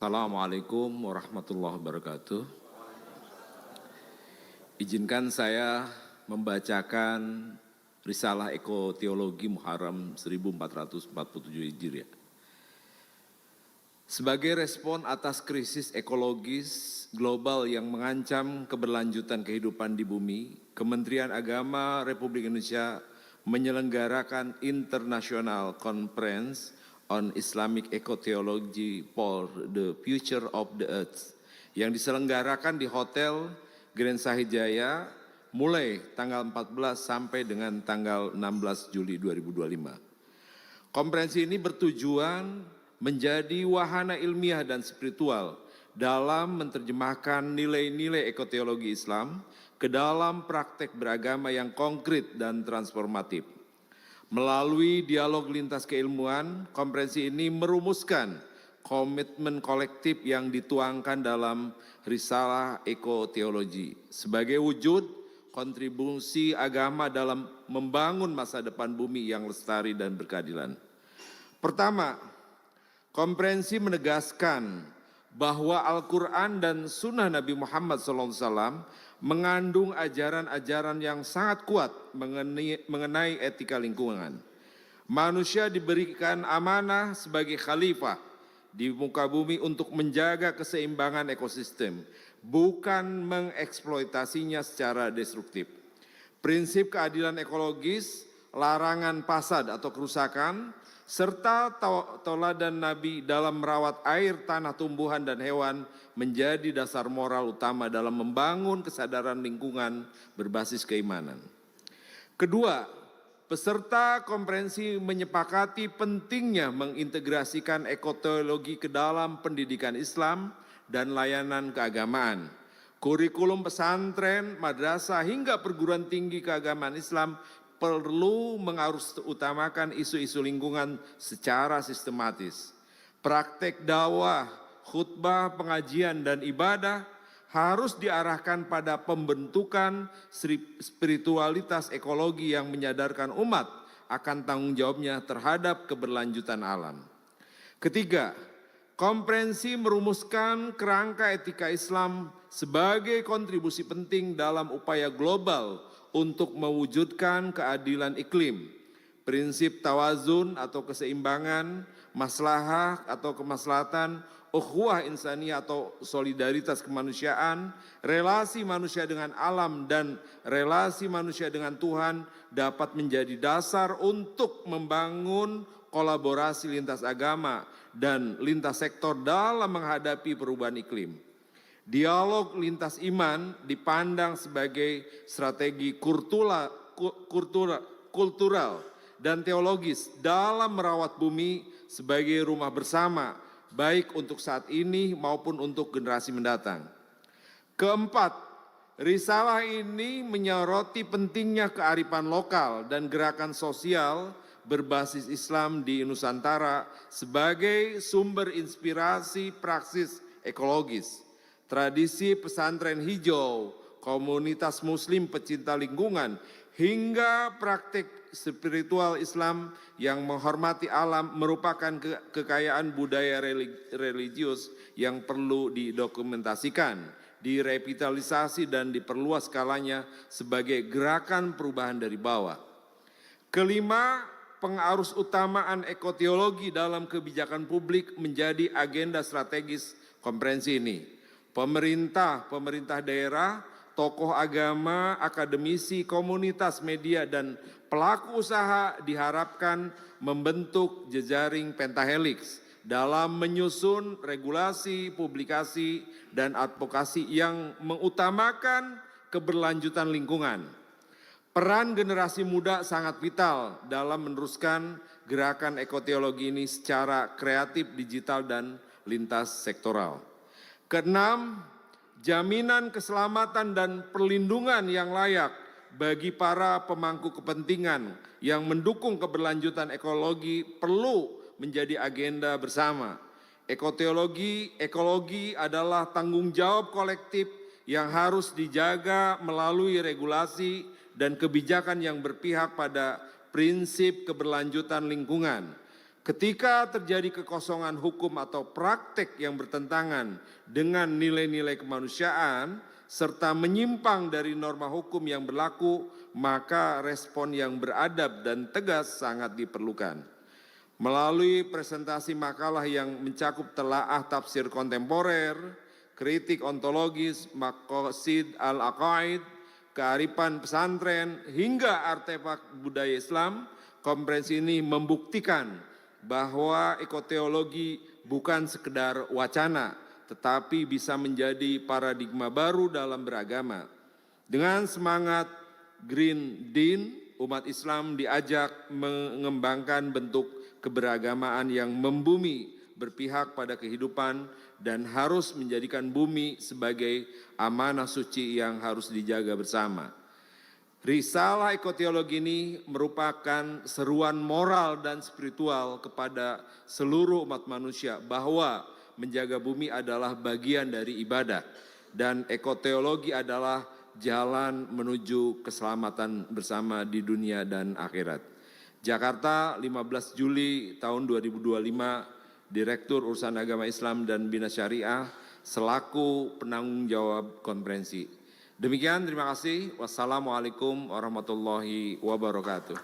Assalamualaikum warahmatullahi wabarakatuh. Izinkan saya membacakan Risalah Ekoteologi Muharram 1447 Hijriah. Sebagai respon atas krisis ekologis global yang mengancam keberlanjutan kehidupan di bumi, Kementerian Agama Republik Indonesia menyelenggarakan International Conference on Islamic Ecotheology for the Future of the Earth yang diselenggarakan di Hotel Grand Sahijaya mulai tanggal 14 sampai dengan tanggal 16 Juli 2025. Konferensi ini bertujuan menjadi wahana ilmiah dan spiritual dalam menerjemahkan nilai-nilai ekoteologi Islam ke dalam praktek beragama yang konkret dan transformatif. Melalui dialog lintas keilmuan, konferensi ini merumuskan komitmen kolektif yang dituangkan dalam Risalah Ekoteologi sebagai wujud kontribusi agama dalam membangun masa depan bumi yang lestari dan berkeadilan. Pertama, konferensi menegaskan bahwa Al-Quran dan Sunnah Nabi Muhammad SAW mengandung ajaran-ajaran yang sangat kuat mengenai etika lingkungan. Manusia diberikan amanah sebagai khalifah di muka bumi untuk menjaga keseimbangan ekosistem, bukan mengeksploitasinya secara destruktif. Prinsip keadilan ekologis, larangan pasad atau kerusakan, serta tauladan Nabi dalam merawat air, tanah, tumbuhan, dan hewan menjadi dasar moral utama dalam membangun kesadaran lingkungan berbasis keimanan. Kedua, peserta konferensi menyepakati pentingnya mengintegrasikan ekoteologi ke dalam pendidikan Islam dan layanan keagamaan. Kurikulum pesantren, madrasah, hingga perguruan tinggi keagamaan Islam perlu mengutamakan isu-isu lingkungan secara sistematis. Praktek dakwah, khutbah, pengajian, dan ibadah harus diarahkan pada pembentukan spiritualitas ekologi yang menyadarkan umat akan tanggung jawabnya terhadap keberlanjutan alam. Ketiga, konferensi merumuskan kerangka etika Islam sebagai kontribusi penting dalam upaya global untuk mewujudkan keadilan iklim, prinsip tawazun atau keseimbangan, maslahah atau kemaslahatan, ukhuwah insaniyah atau solidaritas kemanusiaan, relasi manusia dengan alam dan relasi manusia dengan Tuhan dapat menjadi dasar untuk membangun kolaborasi lintas agama dan lintas sektor dalam menghadapi perubahan iklim. Dialog lintas iman dipandang sebagai strategi kultural dan teologis dalam merawat bumi sebagai rumah bersama, baik untuk saat ini maupun untuk generasi mendatang. Keempat, risalah ini menyoroti pentingnya kearifan lokal dan gerakan sosial berbasis Islam di Nusantara sebagai sumber inspirasi praksis ekologis. Tradisi pesantren hijau, komunitas muslim pecinta lingkungan, hingga praktik spiritual Islam yang menghormati alam merupakan kekayaan budaya religius yang perlu didokumentasikan, direvitalisasi dan diperluas skalanya sebagai gerakan perubahan dari bawah. Kelima, pengarus utamaan ekoteologi dalam kebijakan publik menjadi agenda strategis konferensi ini. Pemerintah daerah, tokoh agama, akademisi, komunitas media, dan pelaku usaha diharapkan membentuk jejaring pentahelix dalam menyusun regulasi, publikasi, dan advokasi yang mengutamakan keberlanjutan lingkungan. Peran generasi muda sangat vital dalam meneruskan gerakan ekoteologi ini secara kreatif, digital, dan lintas sektoral. Keenam, jaminan keselamatan dan perlindungan yang layak bagi para pemangku kepentingan yang mendukung keberlanjutan ekologi perlu menjadi agenda bersama. Ekologi adalah tanggung jawab kolektif yang harus dijaga melalui regulasi dan kebijakan yang berpihak pada prinsip keberlanjutan lingkungan. Ketika terjadi kekosongan hukum atau praktek yang bertentangan dengan nilai-nilai kemanusiaan serta menyimpang dari norma hukum yang berlaku, maka respon yang beradab dan tegas sangat diperlukan. Melalui presentasi makalah yang mencakup telaah tafsir kontemporer, kritik ontologis, maqasid al-aqaid, kearifan pesantren, hingga artefak budaya Islam, konferensi ini membuktikan bahwa ekoteologi bukan sekedar wacana, tetapi bisa menjadi paradigma baru dalam beragama. Dengan semangat Green Din, umat Islam diajak mengembangkan bentuk keberagamaan yang membumi, berpihak pada kehidupan, dan harus menjadikan bumi sebagai amanah suci yang harus dijaga bersama. Risalah ekoteologi ini merupakan seruan moral dan spiritual kepada seluruh umat manusia bahwa menjaga bumi adalah bagian dari ibadah dan ekoteologi adalah jalan menuju keselamatan bersama di dunia dan akhirat. Jakarta, 15 Juli tahun 2025, Direktur Urusan Agama Islam dan Bina Syariah selaku penanggung jawab konferensi. Demikian, terima kasih. Wassalamualaikum warahmatullahi wabarakatuh.